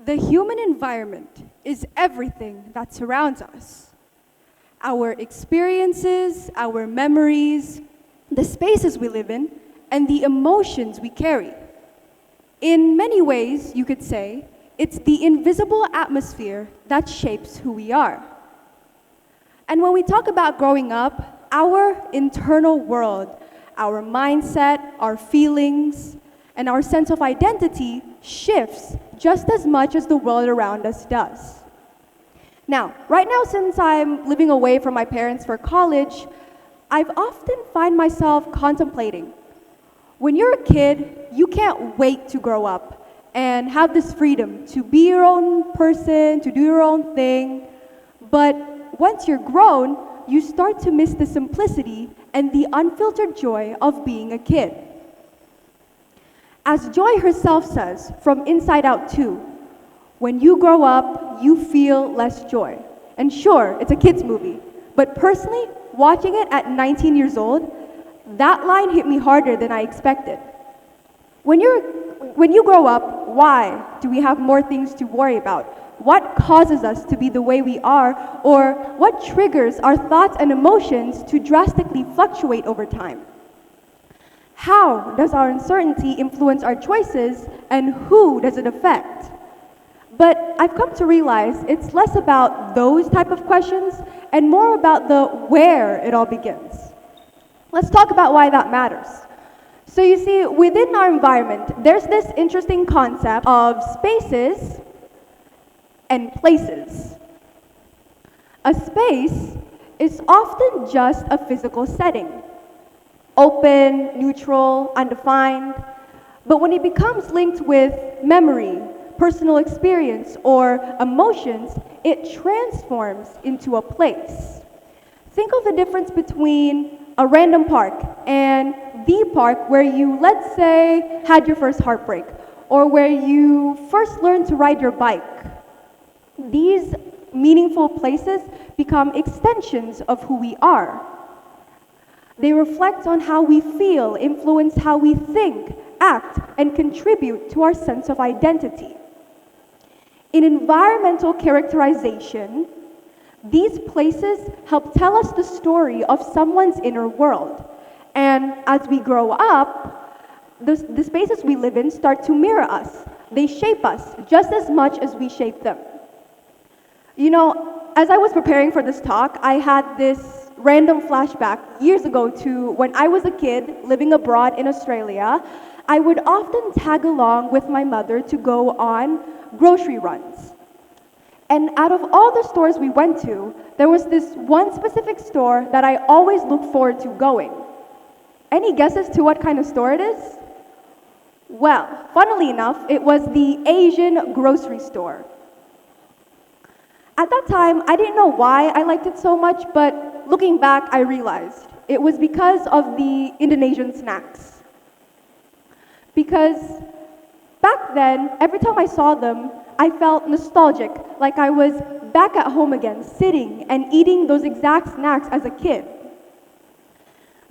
The human environment is everything that surrounds us. Our experiences, our memories, the spaces we live in, and the emotions we carry. In many ways, you could say, it's the invisible atmosphere that shapes who we are. And when we talk about growing up, our internal world, our mindset, our feelings, and our sense of identity shifts just as much as the world around us does. Now, right now, since I'm living away from my parents for college, I've often find myself contemplating. When you're a kid, you can't wait to grow up and have this freedom to be your own person, to do your own thing. But once you're grown, you start to miss the simplicity and the unfiltered joy of being a kid. As Joy herself says, from Inside Out 2, when you grow up, you feel less joy. And sure, it's a kid's movie, but personally, watching it at 19 years old, that line hit me harder than I expected. When you grow up, why do we have more things to worry about? What causes us to be the way we are, or what triggers our thoughts and emotions to drastically fluctuate over time? How does our uncertainty influence our choices, and who does it affect? But I've come to realize it's less about those type of questions and more about the where it all begins. Let's talk about why that matters. So you see, within our environment, there's this interesting concept of spaces and places. A space is often just a physical setting. Open, neutral, undefined. But when it becomes linked with memory, personal experience, or emotions, it transforms into a place. Think of the difference between a random park and the park where you, let's say, had your first heartbreak, or where you first learned to ride your bike. These meaningful places become extensions of who we are. They reflect on how we feel, influence how we think, act, and contribute to our sense of identity. In environmental characterization, these places help tell us the story of someone's inner world. And as we grow up, the spaces we live in start to mirror us. They shape us just as much as we shape them. You know, as I was preparing for this talk, I had this random flashback years ago to when I was a kid living abroad in Australia. I would often tag along with my mother to go on grocery runs. And out of all the stores we went to, there was this one specific store that I always looked forward to going. Any guesses to what kind of store it is? Well, funnily enough, it was the Asian grocery store. At that time, I didn't know why I liked it so much, but looking back, I realized it was because of the Indonesian snacks. Because back then, every time I saw them, I felt nostalgic, like I was back at home again, sitting and eating those exact snacks as a kid.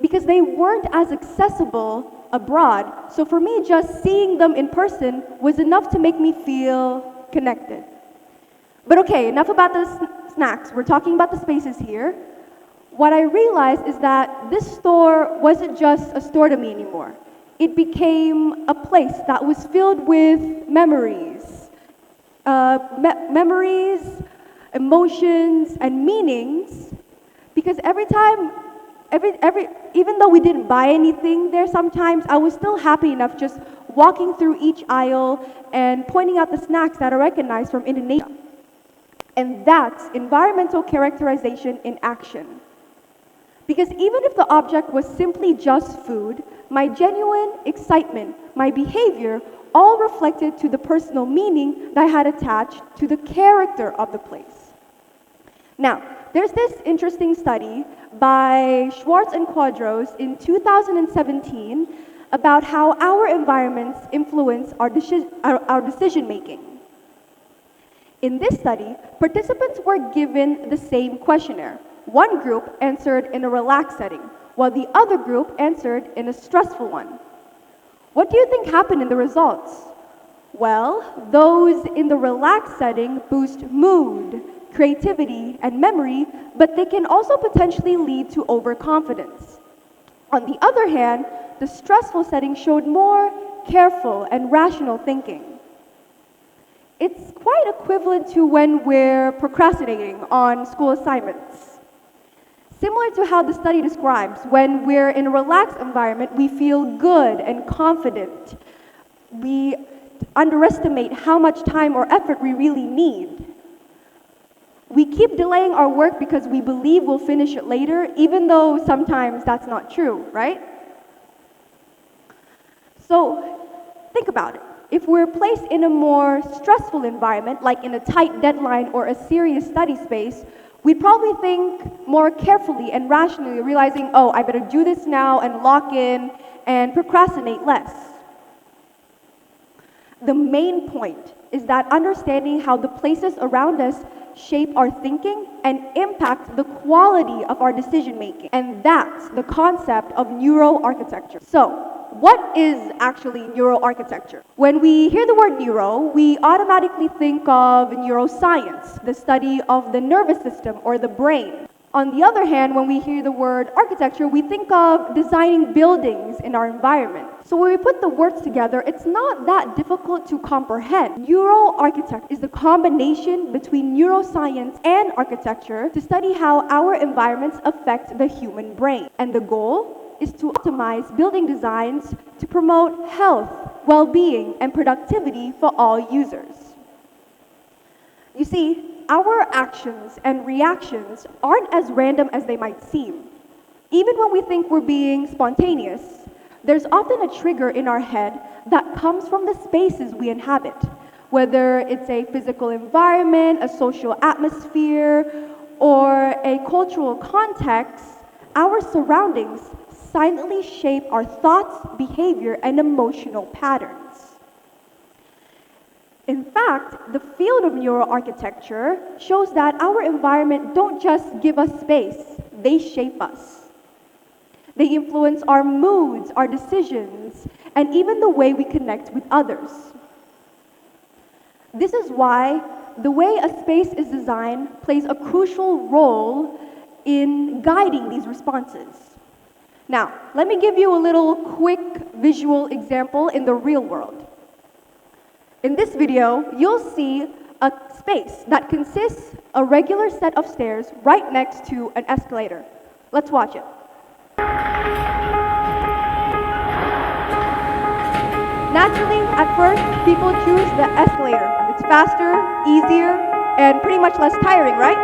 Because they weren't as accessible abroad, so for me, just seeing them in person was enough to make me feel connected. But okay, enough about the snacks. We're talking about the spaces here. What I realized is that this store wasn't just a store to me anymore. It became a place that was filled with memories. Emotions, and meanings. Because every time, even though we didn't buy anything there sometimes, I was still happy enough just walking through each aisle and pointing out the snacks that I recognized from Indonesia. And that's environmental characterization in action. Because even if the object was simply just food, my genuine excitement, my behavior, all reflected to the personal meaning that I had attached to the character of the place. Now, there's this interesting study by Schwartz and Quadros in 2017 about how our environments influence our decision making. In this study, participants were given the same questionnaire. One group answered in a relaxed setting, while the other group answered in a stressful one. What do you think happened in the results? Well, those in the relaxed setting boost mood, creativity, and memory, but they can also potentially lead to overconfidence. On the other hand, the stressful setting showed more careful and rational thinking. It's quite equivalent to when we're procrastinating on school assignments. Similar to how the study describes, when we're in a relaxed environment, we feel good and confident. We underestimate how much time or effort we really need. We keep delaying our work because we believe we'll finish it later, even though sometimes that's not true, right? So think about it. If we're placed in a more stressful environment, like in a tight deadline or a serious study space, we'd probably think more carefully and rationally, realizing, oh, I better do this now and lock in and procrastinate less. The main point is that understanding how the places around us shape our thinking and impact the quality of our decision making. And that's the concept of neuroarchitecture. So, what is actually neuroarchitecture? When we hear the word neuro, we automatically think of neuroscience, the study of the nervous system or the brain. On the other hand, when we hear the word architecture, we think of designing buildings in our environment. So when we put the words together, it's not that difficult to comprehend. Neuroarchitecture is the combination between neuroscience and architecture to study how our environments affect the human brain. And the goal is to optimize building designs to promote health, well-being, and productivity for all users. You see, our actions and reactions aren't as random as they might seem. Even when we think we're being spontaneous, there's often a trigger in our head that comes from the spaces we inhabit, whether it's a physical environment, a social atmosphere, or a cultural context. Our surroundings silently shape our thoughts, behavior, and emotional patterns. In fact, the field of neuroarchitecture shows that our environment don't just give us space, they shape us. They influence our moods, our decisions, and even the way we connect with others. This is why the way a space is designed plays a crucial role in guiding these responses. Now, let me give you a little quick visual example in the real world. In this video, you'll see a space that consists a regular set of stairs right next to an escalator. Let's watch it. Naturally, at first, people choose the escalator. It's faster, easier, and pretty much less tiring, right?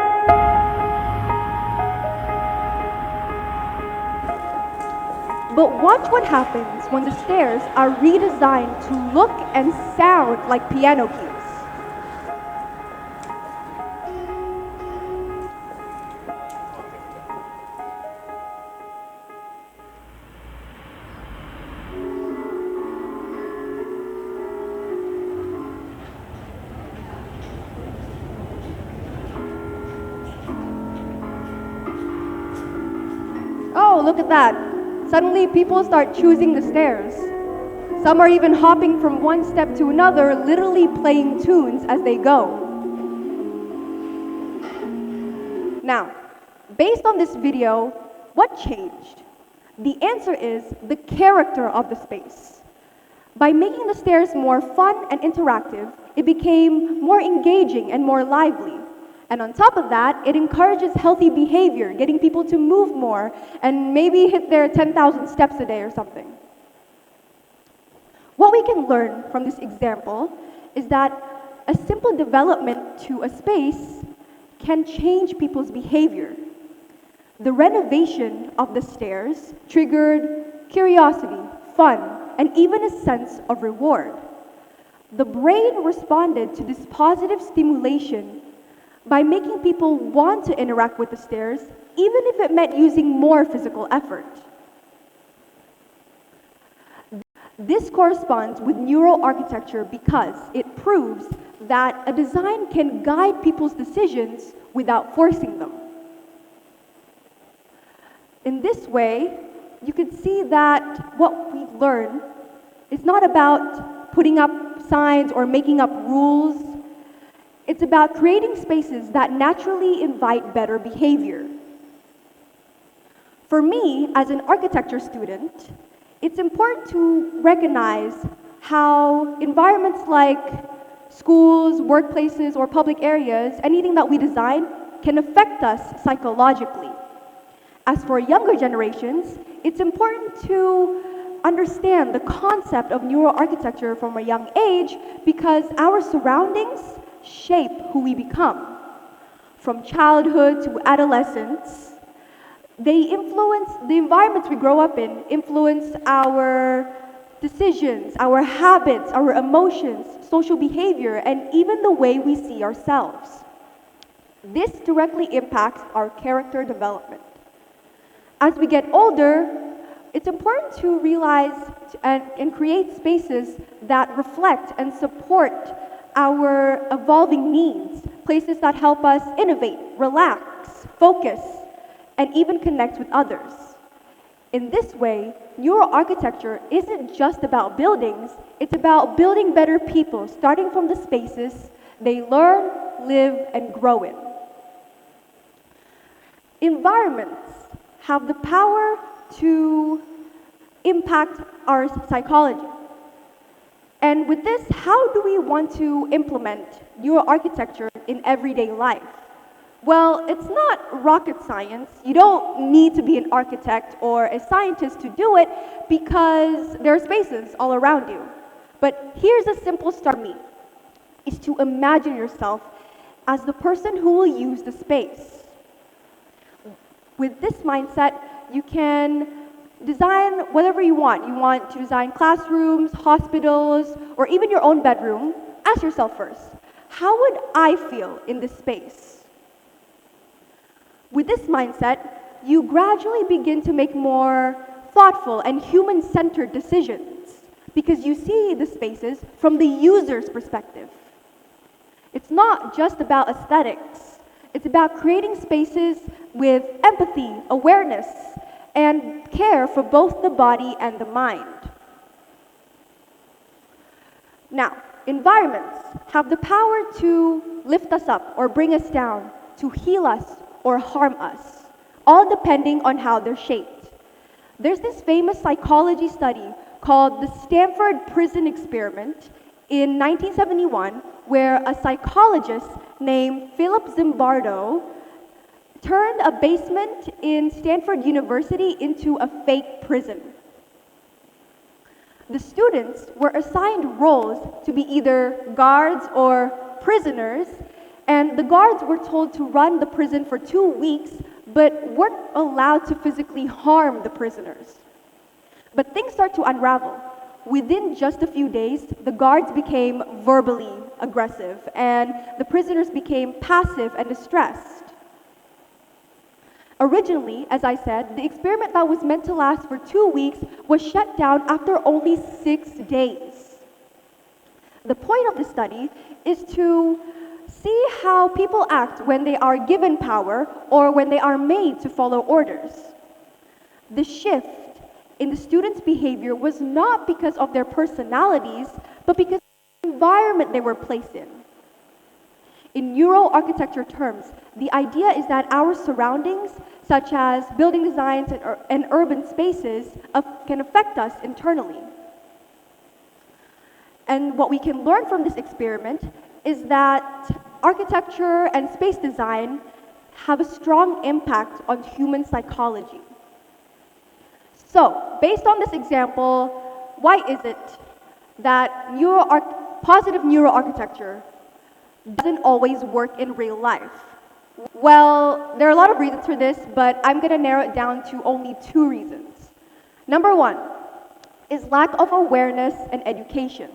But watch what happens when the stairs are redesigned to look and sound like piano keys. Oh, look at that. Suddenly, people start choosing the stairs. Some are even hopping from one step to another, literally playing tunes as they go. Now, based on this video, what changed? The answer is the character of the space. By making the stairs more fun and interactive, it became more engaging and more lively. And on top of that, it encourages healthy behavior, getting people to move more and maybe hit their 10,000 steps a day or something. What we can learn from this example is that a simple development to a space can change people's behavior. The renovation of the stairs triggered curiosity, fun, and even a sense of reward. The brain responded to this positive stimulation by making people want to interact with the stairs, even if it meant using more physical effort. This corresponds with neuroarchitecture because it proves that a design can guide people's decisions without forcing them. In this way, you can see that what we learn is not about putting up signs or making up rules. It's about creating spaces that naturally invite better behavior. For me, as an architecture student, it's important to recognize how environments like schools, workplaces, or public areas, anything that we design, can affect us psychologically. As for younger generations, it's important to understand the concept of neuroarchitecture from a young age because our surroundings shape who we become. From childhood to adolescence, the environments we grow up in influence our decisions, our habits, our emotions, social behavior, and even the way we see ourselves. This directly impacts our character development. As we get older, it's important to realize and create spaces that reflect and support our evolving needs, places that help us innovate, relax, focus, and even connect with others. In this way, neuroarchitecture isn't just about buildings, it's about building better people, starting from the spaces they learn, live, and grow in. Environments have the power to impact our psychology. And with this, how do we want to implement neuroarchitecture in everyday life? Well, it's not rocket science. You don't need to be an architect or a scientist to do it because there are spaces all around you. But here's a simple start me, is to imagine yourself as the person who will use the space. With this mindset, you can design whatever you want. You want to design classrooms, hospitals, or even your own bedroom. Ask yourself first, how would I feel in this space? With this mindset, you gradually begin to make more thoughtful and human-centered decisions because you see the spaces from the user's perspective. It's not just about aesthetics. It's about creating spaces with empathy, awareness, and care for both the body and the mind. Now, environments have the power to lift us up or bring us down, to heal us or harm us, all depending on how they're shaped. There's this famous psychology study called the Stanford Prison Experiment in 1971, where a psychologist named Philip Zimbardo turned a basement in Stanford University into a fake prison. The students were assigned roles to be either guards or prisoners, and the guards were told to run the prison for 2 weeks, but weren't allowed to physically harm the prisoners. But things start to unravel. Within just a few days, the guards became verbally aggressive, and the prisoners became passive and distressed. Originally, as I said, the experiment that was meant to last for 2 weeks was shut down after only 6 days. The point of the study is to see how people act when they are given power or when they are made to follow orders. The shift in the students' behavior was not because of their personalities, but because of the environment they were placed in. In neuroarchitecture terms, the idea is that our surroundings, such as building designs and urban spaces, can affect us internally. And what we can learn from this experiment is that architecture and space design have a strong impact on human psychology. So, based on this example, why is it that positive neuroarchitecture doesn't always work in real life? Well, there are a lot of reasons for this, but I'm going to narrow it down to only 2 reasons. Number 1 is lack of awareness and education.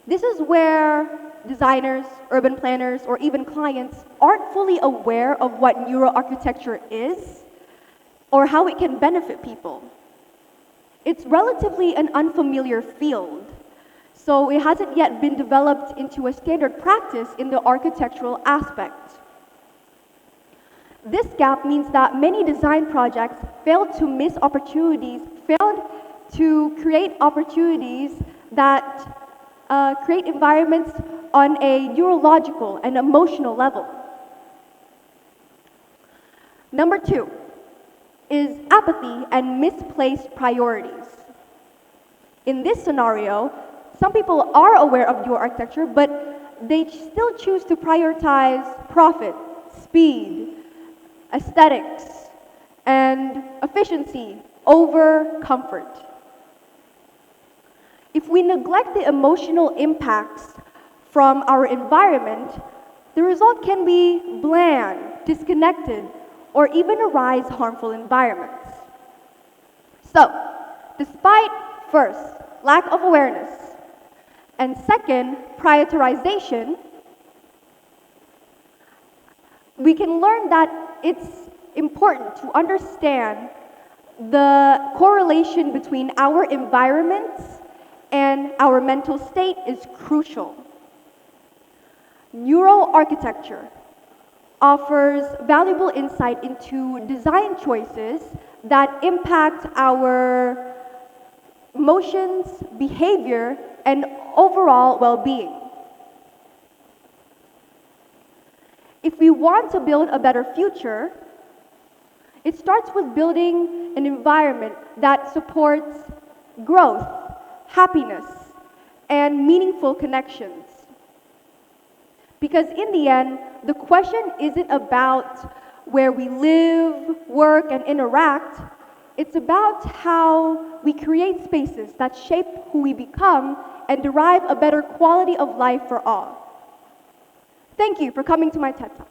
This is where designers, urban planners, or even clients aren't fully aware of what neuroarchitecture is or how it can benefit people. It's relatively an unfamiliar field, so it hasn't yet been developed into a standard practice in the architectural aspect. This gap means that many design projects failed to create opportunities that create environments on a neurological and emotional level. Number 2 is apathy and misplaced priorities. In this scenario, some people are aware of neuroarchitecture, but they still choose to prioritize profit, speed, aesthetics, and efficiency over comfort. If we neglect the emotional impacts from our environment, the result can be bland, disconnected, or even arise harmful environments. So, despite first, lack of awareness, and second, prioritization, we can learn that it's important to understand the correlation between our environments and our mental state is crucial. Neuroarchitecture offers valuable insight into design choices that impact our emotions, behavior, and overall well-being. If we want to build a better future, it starts with building an environment that supports growth, happiness, and meaningful connections. Because in the end, the question isn't about where we live, work, and interact. It's about how we create spaces that shape who we become and derive a better quality of life for all. Thank you for coming to my TED Talk.